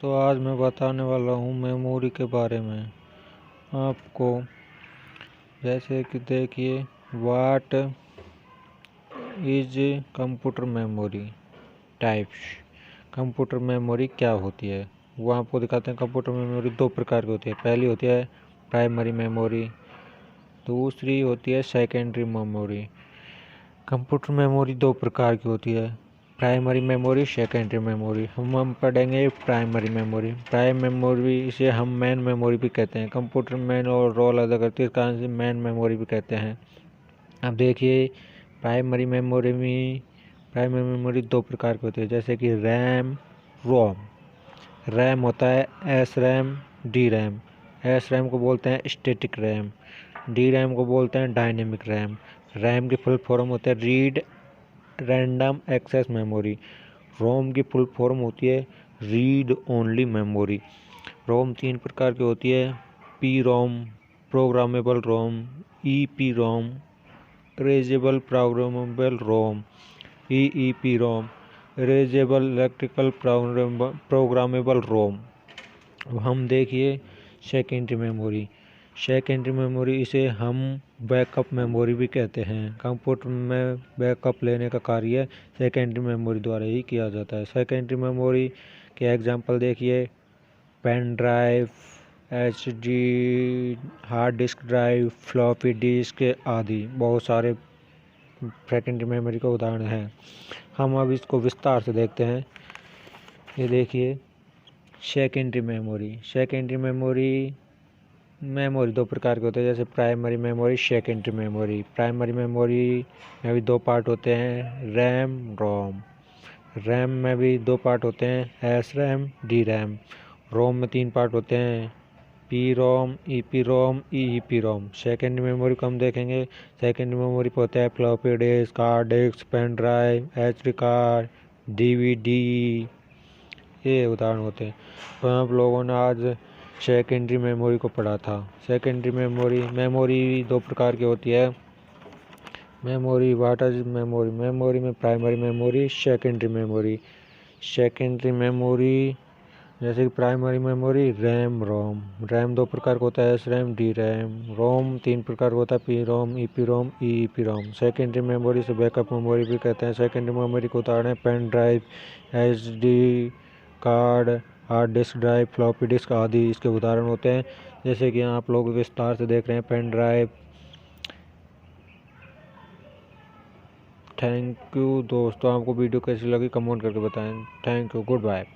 तो आज मैं बताने वाला हूँ मेमोरी के बारे में आपको। जैसे कि देखिए, what is computer memory types. Computer memory क्या होती है वो आपको दिखाते हैं। कंप्यूटर मेमोरी दो प्रकार की होती है। पहली होती है प्राइमरी मेमोरी, दूसरी होती है सेकेंडरी मेमोरी। कंप्यूटर मेमोरी दो प्रकार की होती है, प्राइमरी मेमोरी, सेकेंडरी मेमोरी। हम पढ़ेंगे प्राइमरी मेमोरी। प्राइमरी मेमोरी इसे हम मेन मेमोरी भी कहते हैं। कंप्यूटर मेन और रोल अदा करती है, इस कारण से मेन मेमोरी भी कहते हैं। अब देखिए, प्राइमरी मेमोरी दो प्रकार की होती है, जैसे कि रैम, रोम। रैम होता है S RAM, D RAM. S RAM को बोलते हैं स्टैटिक रैम, डी रैम को बोलते हैं डायनेमिक रैम। रैम की फुल फॉर्म होता है रीड रैंडम एक्सेस मेमोरी। रोम की फुल फॉर्म होती है रीड ओनली मेमोरी। रोम तीन प्रकार की होती है, पी रोम, प्रोग्रामेबल रोम, ई पी रोम, इरेजेबल प्रोग्रामेबल रोम, ई पी रोम, इरेजेबल इलेक्ट्रिकल प्रोग्रामेबल रोम। अब हम देखिए सेकेंडरी मेमोरी। सेकेंडरी मेमोरी इसे हम बैकअप मेमोरी भी कहते हैं। कंप्यूटर में बैकअप लेने का कार्य सेकेंडरी मेमोरी द्वारा ही किया जाता है। सेकेंडरी मेमोरी के एग्जांपल देखिए, pen drive, HD hard disk drive, floppy disk आदि बहुत सारे सेकेंडरी मेमोरी के उदाहरण हैं। हम अब इसको विस्तार से देखते हैं। ये देखिए सेकेंडरी मेमोरी दो प्रकार के होते हैं, जैसे primary memory, secondary memory. Primary memory में भी दो पार्ट होते हैं, रैम, रोम। रैम में भी दो पार्ट होते हैं, S RAM, D RAM. ROM में तीन पार्ट होते हैं, P ROM, E P ROM, E P ROM. Secondary memory को हम देखेंगे। सेकेंडरी मेमोरी पर होता है floppy disk, hard disk, pen drive, HD card, DVD, ये उदाहरण होते हैं। तो आप लोगों ने आज सेकेंडरी मेमोरी को पढ़ा था। सेकेंडरी मेमोरी दो प्रकार की होती है। Memory, what is memory? Memory में primary memory, secondary memory. Secondary memory जैसे कि primary memory, RAM, ROM. RAM दो प्रकार का होता है, S RAM, D RAM. ROM तीन प्रकार का होता है, P ROM, E P ROM. Secondary memory से बैकअप मेमोरी भी कहते हैं। सेकेंडरी मेमोरी को उदाहरण है pen drive, H D card, hard disk drive, floppy disk आदि इसके उदाहरण होते हैं। जैसे कि आप लोग विस्तार से देख रहे हैं पेन ड्राइव। थैंक यू दोस्तों, आपको वीडियो कैसी लगी कमेंट करके बताएं। Thank you, good bye.